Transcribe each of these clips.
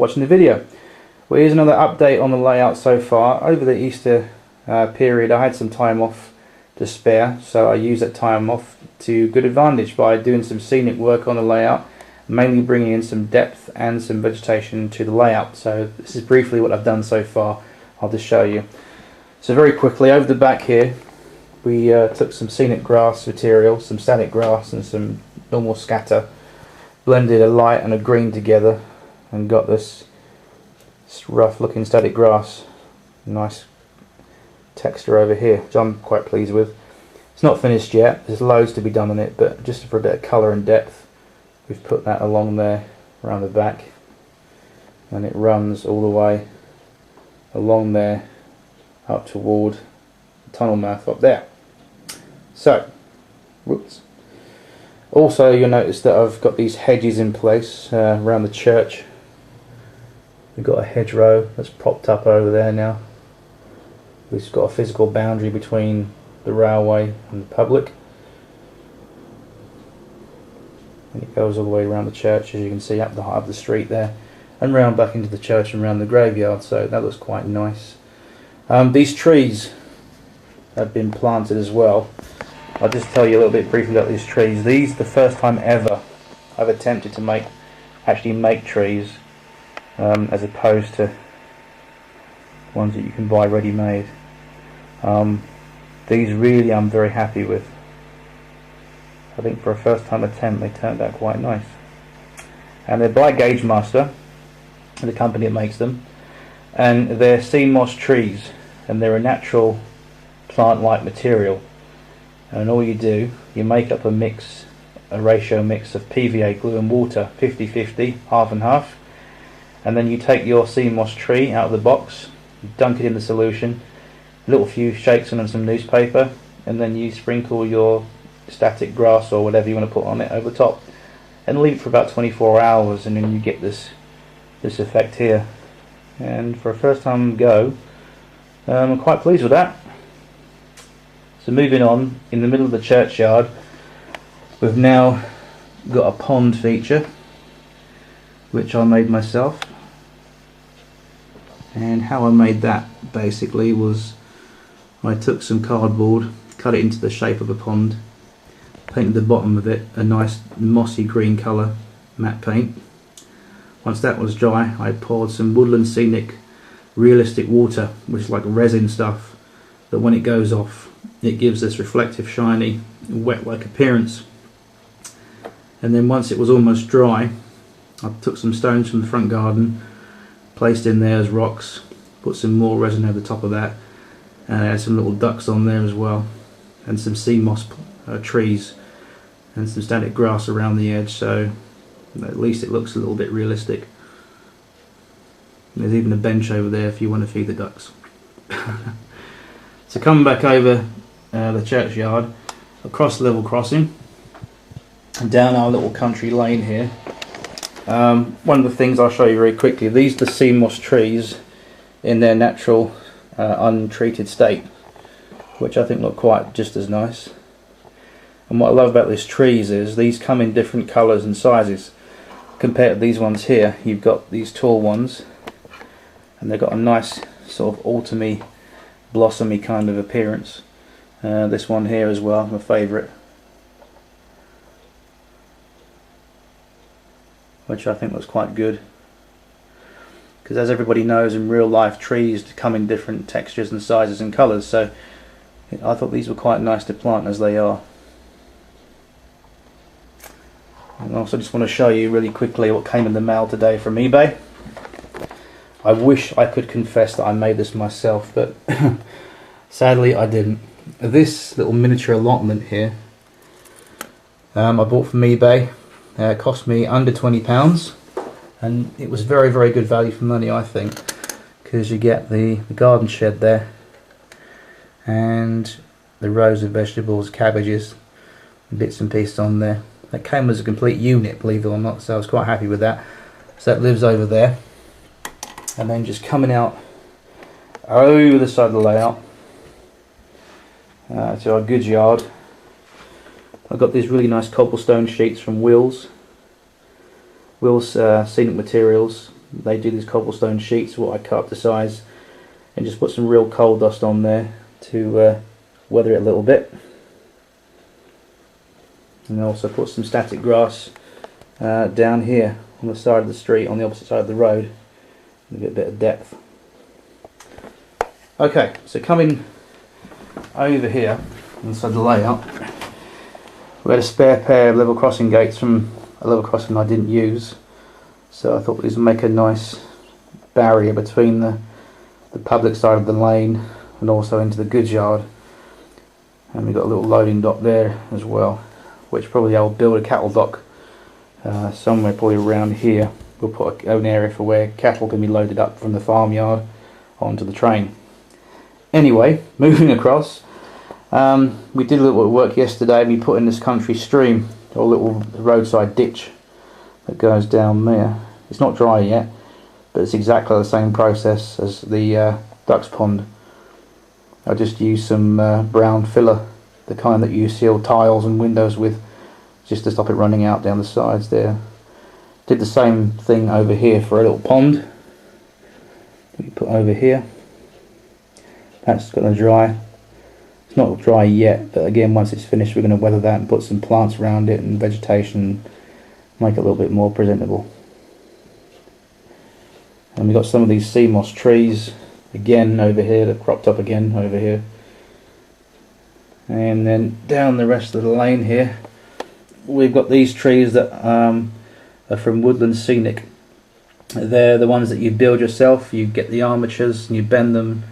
watching the video. Well, here's another update on the layout so far. Over the Easter period I had some time off to spare, so I used that time off to good advantage by doing some scenic work on the layout, mainly bringing in some depth and some vegetation to the layout. So this is briefly what I've done so far. I'll just show you. So very quickly, over the back here we took some scenic grass material, some static grass and some normal scatter, blended a light and a green together and got this rough looking static grass. Nice texture over here, which I'm quite pleased with. It's not finished yet, there's loads to be done on it, but just for a bit of colour and depth we've put that along there around the back, and it runs all the way along there up toward the tunnel mouth up there. So, whoops. Also you'll notice that I've got these hedges in place around the church. We've got a hedgerow that's propped up over there now. We've got a physical boundary between the railway and the public. And it goes all the way around the church, as you can see, up the height of the street there, and round back into the church and round the graveyard, so that looks quite nice. These trees have been planted as well. I'll just tell you a little bit briefly about these trees. These are the first time ever I've attempted to actually make trees, as opposed to ones that you can buy ready-made. These really I'm very happy with. I think for a first time attempt they turned out quite nice. And they're by Gauge Master, the company that makes them, and they're sea moss trees, and they're a natural plant-like material. And all you do, you make up a ratio mix of PVA glue and water, 50-50, half and half, and then you take your sea moss tree out of the box, you dunk it in the solution, a little few shakes on some newspaper, and then you sprinkle your static grass or whatever you want to put on it over the top, and leave it for about 24 hours, and then you get this effect here. And for a first time go, I'm quite pleased with that. So moving on, in the middle of the churchyard we've now got a pond feature which I made myself. And how I made that basically was I took some cardboard, cut it into the shape of a pond, painted the bottom of it a nice mossy green colour matte paint. Once that was dry I poured some Woodland Scenic realistic water, which is like resin stuff, that when it goes off it gives this reflective shiny wet like appearance. And then once it was almost dry I took some stones from the front garden, placed in there as rocks, put some more resin over the top of that, and I had some little ducks on there as well, and some sea moss trees and some static grass around the edge, so at least it looks a little bit realistic. There's even a bench over there if you want to feed the ducks. So coming back over the churchyard, across the level crossing and down our little country lane here, one of the things I'll show you very quickly, these are the sea moss trees in their natural untreated state, which I think look quite just as nice. And what I love about these trees is these come in different colours and sizes. Compared to these ones here, you've got these tall ones and they've got a nice sort of autumny, blossomy kind of appearance. This one here as well, my favourite, which I think looks quite good, because as everybody knows in real life trees come in different textures and sizes and colours, so I thought these were quite nice to plant as they are. And I also just want to show you really quickly what came in the mail today from eBay. I wish I could confess that I made this myself, but sadly I didn't. This little miniature allotment here I bought from eBay. It cost me under £20, and it was very good value for money, I think, because you get the garden shed there and the rows of vegetables, cabbages, bits and pieces on there. That came as a complete unit, believe it or not, so I was quite happy with that. So that lives over there. And then just coming out over the side of the layout to our goods yard, I've got these really nice cobblestone sheets from Will's Scenic Materials. They do these cobblestone sheets, what I cut up to size, and just put some real coal dust on there to weather it a little bit. And also put some static grass down here on the side of the street, on the opposite side of the road, to get a bit of depth. Okay, so coming over here inside the layout, we had a spare pair of level crossing gates from a level crossing I didn't use, so I thought these would make a nice barrier between the public side of the lane and also into the goods yard. And we've got a little loading dock there as well, which probably I'll build a cattle dock somewhere probably around here. We'll put an area for where cattle can be loaded up from the farmyard onto the train. Anyway, moving across, we did a little bit of work yesterday, and we put in this country stream, or a little roadside ditch that goes down there. It's not dry yet, but it's exactly the same process as the duck's pond. I just used some brown filler, the kind that you seal tiles and windows with, just to stop it running out down the sides there. Did the same thing over here for a little pond we put over here. That's going to dry. It's not dry yet, but again, once it's finished, we're going to weather that and put some plants around it and vegetation, make it a little bit more presentable. And we've got some of these sea moss trees again over here that cropped up again over here. And then down the rest of the lane here, we've got these trees that are from Woodland Scenic. They're the ones that you build yourself. You get the armatures and you bend them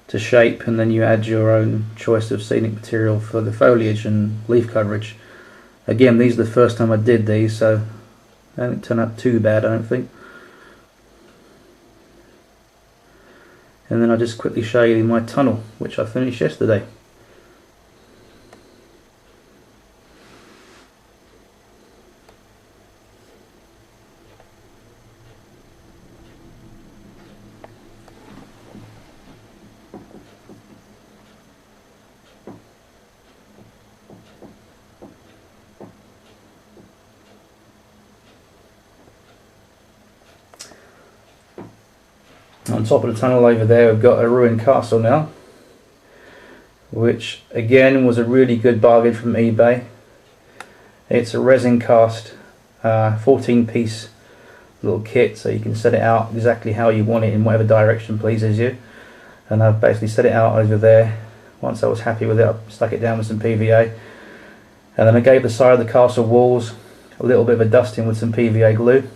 to shape, and then you add your own choice of scenic material for the foliage and leaf coverage. Again, these are the first time I did these, so they didn't turn out too bad, I don't think. And then I'll just quickly show you my tunnel, which I finished yesterday. On top of the tunnel over there, we've got a ruined castle now, which again was a really good bargain from eBay. It's a resin cast 14 piece little kit, so you can set it out exactly how you want it in whatever direction pleases you. And I've basically set it out over there. Once I was happy with it, I stuck it down with some PVA, and then I gave the side of the castle walls a little bit of a dusting with some PVA glue,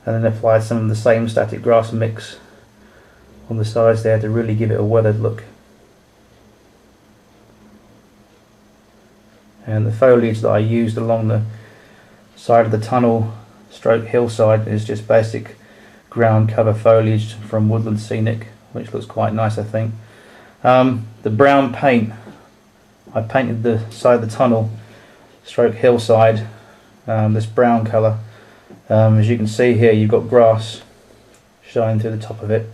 and then applied some of the same static grass mix on the sides there to really give it a weathered look. And the foliage that I used along the side of the tunnel stroke hillside is just basic ground cover foliage from Woodland Scenic, which looks quite nice, I think. The brown paint, I painted the side of the tunnel stroke hillside this brown colour. As you can see here, you've got grass showing through the top of it.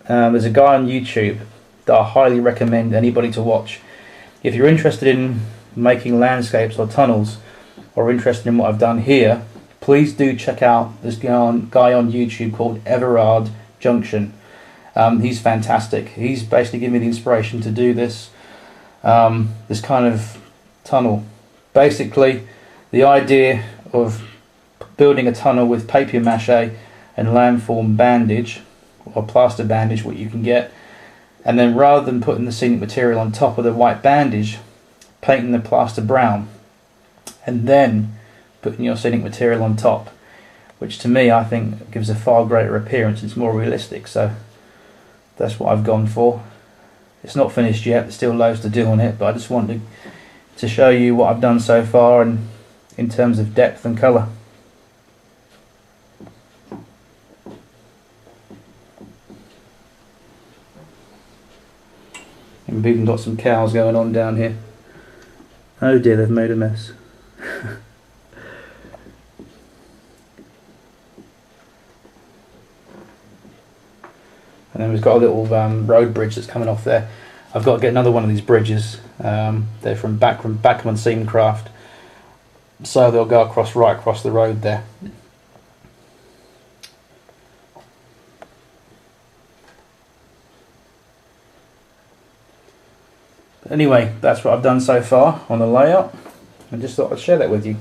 There's a guy on YouTube that I highly recommend anybody to watch. If you're interested in making landscapes or tunnels, or interested in what I've done here, please do check out this guy on YouTube called Everard Junction. He's fantastic. He's basically given me the inspiration to do this this kind of tunnel. Basically, the idea of building a tunnel with papier-mâché and landform bandage, or plaster bandage, what you can get, and then rather than putting the scenic material on top of the white bandage, painting the plaster brown, and then putting your scenic material on top, which to me I think gives a far greater appearance. It's more realistic, so that's what I've gone for. It's not finished yet, there's still loads to do on it, but I just wanted to show you what I've done so far and in terms of depth and colour. And we've even got some cows going on down here. Oh dear, they've made a mess. And then we've got a little road bridge that's coming off there. I've got to get another one of these bridges. They're from Backman Seamcraft, so they'll go right across the road there. Anyway, that's what I've done so far on the layout. I just thought I'd share that with you.